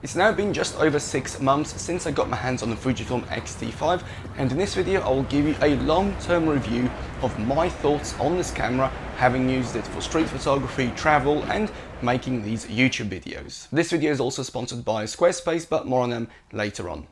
It's now been just over 6 months since I got my hands on the Fujifilm XT5, and in this video I will give you a long-term review of my thoughts on this camera, having used it for street photography, travel and making these YouTube videos. This video is also sponsored by Squarespace, but more on them later on.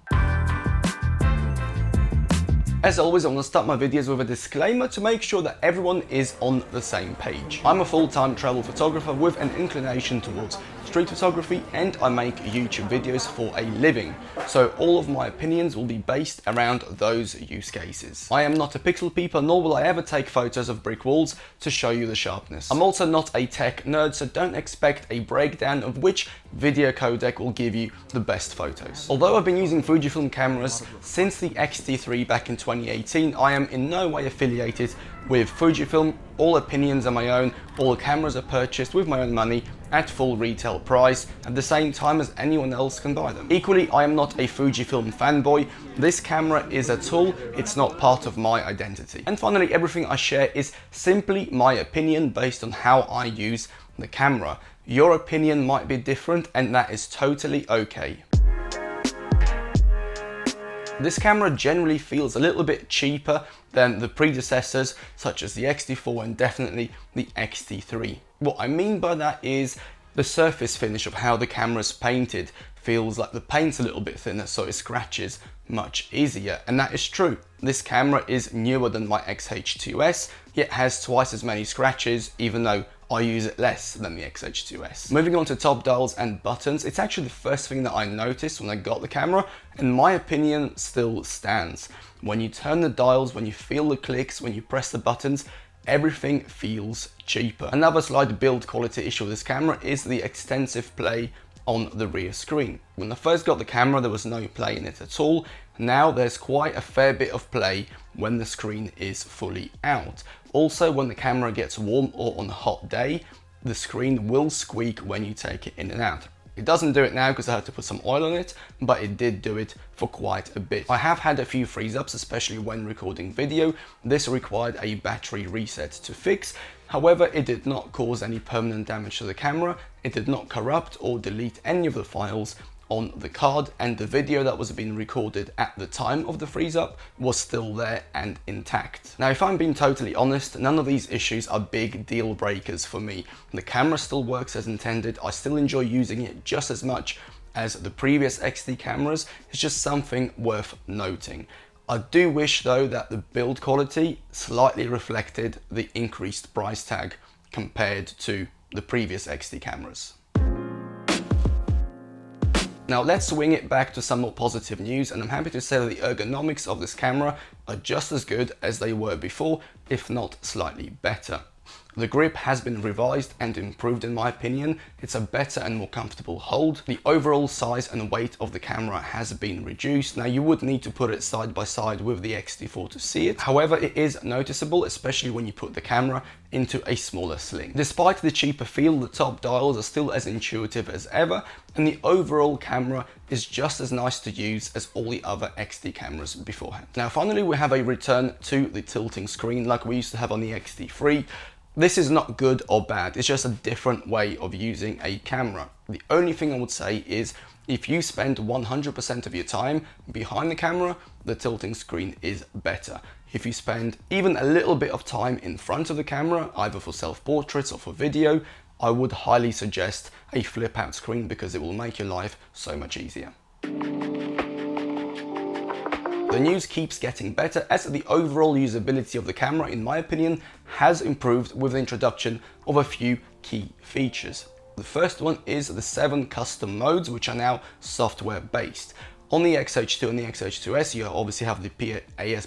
As always, I want to start my videos with a disclaimer to make sure that everyone is on the same page. I'm a full-time travel photographer with an inclination towards street photography, and I make YouTube videos for a living. So all of my opinions will be based around those use cases. I am not a pixel peeper, nor will I ever take photos of brick walls to show you the sharpness. I'm also not a tech nerd, so don't expect a breakdown of which video codec will give you the best photos. Although I've been using Fujifilm cameras since the XT3 back in 2018, I am in no way affiliated with Fujifilm. All opinions are my own, all cameras are purchased with my own money at full retail price at the same time as anyone else can buy them. Equally, I am not a Fujifilm fanboy. This camera is a tool, it's not part of my identity. And finally, everything I share is simply my opinion based on how I use the camera. Your opinion might be different, and that is totally okay. This camera generally feels a little bit cheaper than the predecessors such as the XT4 and definitely the XT3. What I mean by that is the surface finish of how the camera is painted feels like the paint's a little bit thinner, so it scratches much easier, and that is true. This camera is newer than my XH2S, yet has twice as many scratches, even though I use it less than the XH2S. Moving on to top dials and buttons, it's actually the first thing that I noticed when I got the camera, and my opinion still stands. When you turn the dials, when you feel the clicks, when you press the buttons, everything feels cheaper. Another slight build quality issue with this camera is the extensive play on the rear screen. When I first got the camera, there was no play in it at all. Now there's quite a fair bit of play when the screen is fully out. Also, when the camera gets warm or on a hot day, the screen will squeak when you take it in and out. It doesn't do it now because I had to put some oil on it, but it did do it for quite a bit. I have had a few freeze-ups, especially when recording video. This required a battery reset to fix. However, it did not cause any permanent damage to the camera. It did not corrupt or delete any of the files on the card, and the video that was being recorded at the time of the freeze up was still there and intact. Now, if I'm being totally honest, none of these issues are big deal breakers for me. The camera still works as intended. I still enjoy using it just as much as the previous XT cameras. It's just something worth noting. I do wish though that the build quality slightly reflected the increased price tag compared to the previous XT cameras. Now let's swing it back to some more positive news, and I'm happy to say that the ergonomics of this camera are just as good as they were before, if not slightly better. The grip has been revised and improved in my opinion. It's a better and more comfortable hold. The overall size and weight of the camera has been reduced. Now you would need to put it side by side with the XT4 to see it. However, it is noticeable, especially when you put the camera into a smaller sling. Despite the cheaper feel, the top dials are still as intuitive as ever, and the overall camera is just as nice to use as all the other XT cameras beforehand. Now finally, we have a return to the tilting screen like we used to have on the XT3. This is not good or bad, it's just a different way of using a camera. The only thing I would say is if you spend 100% of your time behind the camera, the tilting screen is better. If you spend even a little bit of time in front of the camera, either for self-portraits or for video, I would highly suggest a flip out screen because it will make your life so much easier. The news keeps getting better as the overall usability of the camera, in my opinion, has improved with the introduction of a few key features. The first one is the 7 custom modes, which are now software based. On the XH2 and the XH2S, you obviously have the PAS,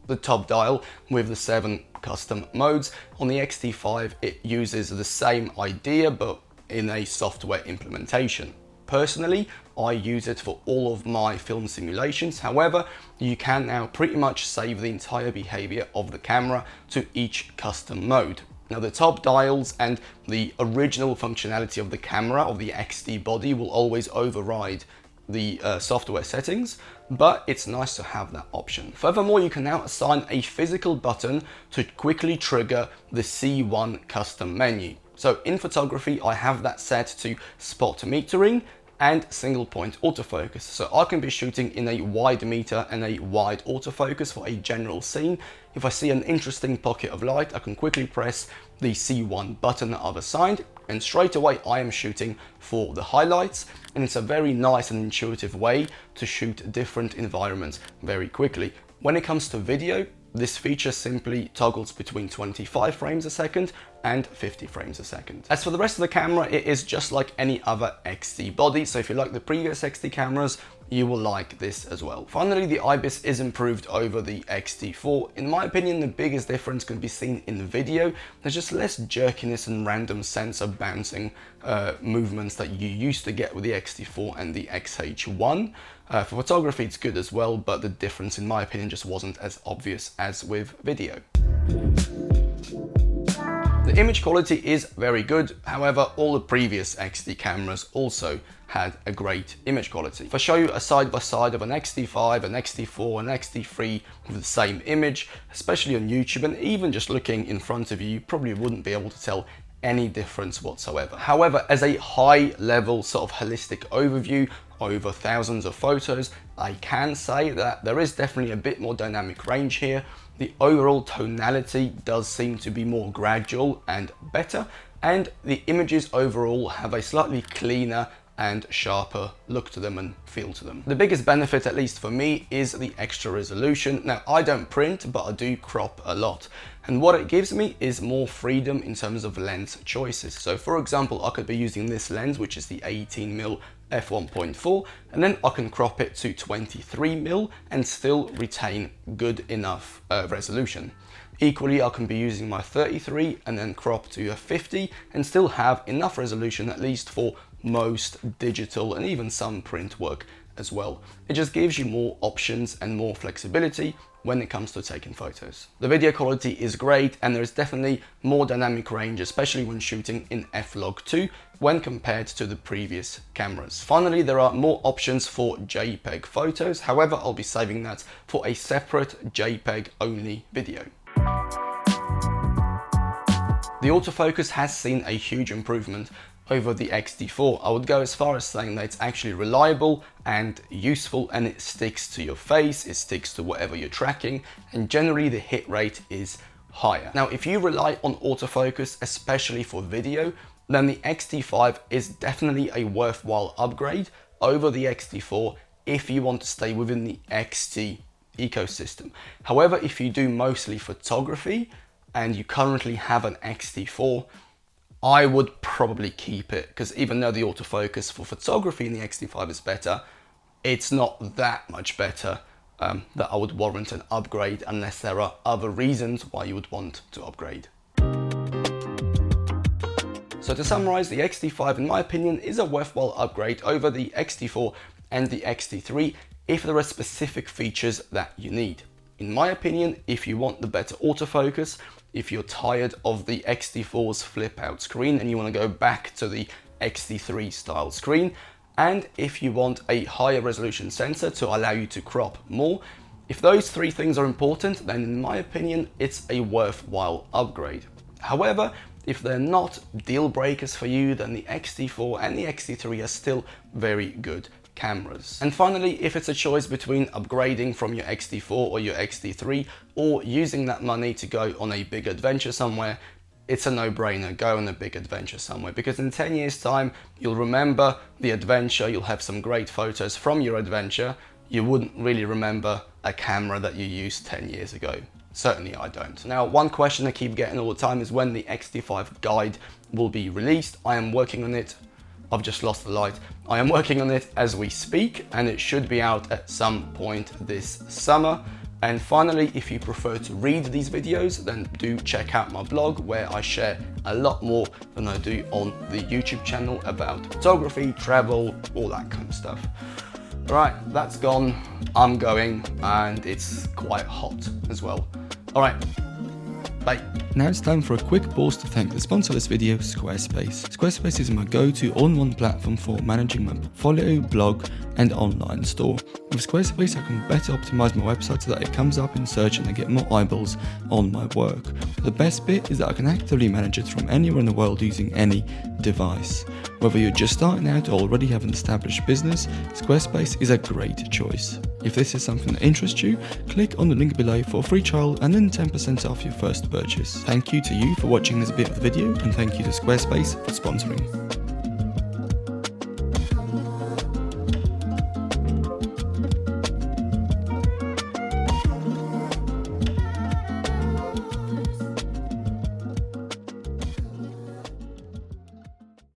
the top dial with the 7 custom modes. On the XT5, it uses the same idea, but in a software implementation. Personally, I use it for all of my film simulations. However, you can now pretty much save the entire behavior of the camera to each custom mode. Now the top dials and the original functionality of the camera, of the XT body, will always override the software settings, but it's nice to have that option. Furthermore, you can now assign a physical button to quickly trigger the C1 custom menu. So in photography, I have that set to spot metering. and single point autofocus. So I can be shooting in a wide meter and a wide autofocus for a general scene. If I see an interesting pocket of light, I can quickly press the C1 button on the other side, and straight away I am shooting for the highlights. And it's a very nice and intuitive way to shoot different environments very quickly. When it comes to video, this feature simply toggles between 25 frames a second and 50 frames a second. As for the rest of the camera, it is just like any other XT body. So if you like the previous XT cameras, you will like this as well. Finally, the IBIS is improved over the XT4. In my opinion, the biggest difference can be seen in the video. There's just less jerkiness and random sensor bouncing movements that you used to get with the XT4 and the XH1. For photography, it's good as well, but the difference, in my opinion, just wasn't as obvious as with video. The image quality is very good. However, all the previous XT cameras also had a great image quality. If I show you a side-by-side of an XT5, an XT4, an XT3 with the same image, especially on YouTube, and even just looking in front of you, you probably wouldn't be able to tell any difference whatsoever. However, as a high-level sort of holistic overview over thousands of photos, I can say that there is definitely a bit more dynamic range here. The overall tonality does seem to be more gradual and better, and the images overall have a slightly cleaner and sharper look to them and feel to them. The biggest benefit, at least for me, is the extra resolution. Now, I don't print, but I do crop a lot. And what it gives me is more freedom in terms of lens choices. So for example, I could be using this lens, which is the 18mm f1.4, and then I can crop it to 23mm and still retain good enough resolution. Equally, I can be using my 33 and then crop to a 50 and still have enough resolution, at least for most digital and even some print work as well. It just gives you more options and more flexibility when it comes to taking photos. The video quality is great, and there is definitely more dynamic range, especially when shooting in f-log2 when compared to the previous cameras. Finally, there are more options for JPEG photos. However, I'll be saving that for a separate JPEG only video. The autofocus has seen a huge improvement over the XT4. I would go as far as saying that it's actually reliable and useful, and it sticks to your face, it sticks to whatever you're tracking, and generally the hit rate is higher. Now, if you rely on autofocus, especially for video, then the XT5 is definitely a worthwhile upgrade over the XT4 if you want to stay within the XT ecosystem. However, if you do mostly photography and you currently have an XT4, I would probably keep it, because even though the autofocus for photography in the XT5 is better, it's not that much better that I would warrant an upgrade unless there are other reasons why you would want to upgrade. So to summarize, the XT5 in my opinion is a worthwhile upgrade over the XT4 and the XT3 if there are specific features that you need. In my opinion, if you want the better autofocus, if you're tired of the XT4's flip out screen and you want to go back to the XT3 style screen, and if you want a higher resolution sensor to allow you to crop more, if those three things are important, then in my opinion, it's a worthwhile upgrade. However, if they're not deal breakers for you, then the XT4 and the XT3 are still very good cameras. And finally, if it's a choice between upgrading from your XT4 or your XT3 or using that money to go on a big adventure somewhere, it's a no-brainer. Go on a big adventure somewhere, because in 10 years time you'll remember the adventure, you'll have some great photos from your adventure. You wouldn't really remember a camera that you used 10 years ago. Certainly I don't. Now, one question I keep getting all the time is when the XT5 guide will be released. I am working on it. I've just lost the light. I am working on it as we speak, and it should be out at some point this summer. And finally, if you prefer to read these videos, then do check out my blog, where I share a lot more than I do on the YouTube channel about photography, travel, all that kind of stuff. All right, that's gone. I'm going, and it's quite hot as well. All right, bye. Now it's time for a quick pause to thank the sponsor of this video, Squarespace. Squarespace is my go-to all-in-one platform for managing my portfolio, blog, and online store. With Squarespace, I can better optimize my website so that it comes up in search and I get more eyeballs on my work. The best bit is that I can actively manage it from anywhere in the world using any device. Whether you're just starting out or already have an established business, Squarespace is a great choice. If this is something that interests you, click on the link below for a free trial and then 10% off your first purchase. Thank you to you for watching this bit of the video, and thank you to Squarespace for sponsoring.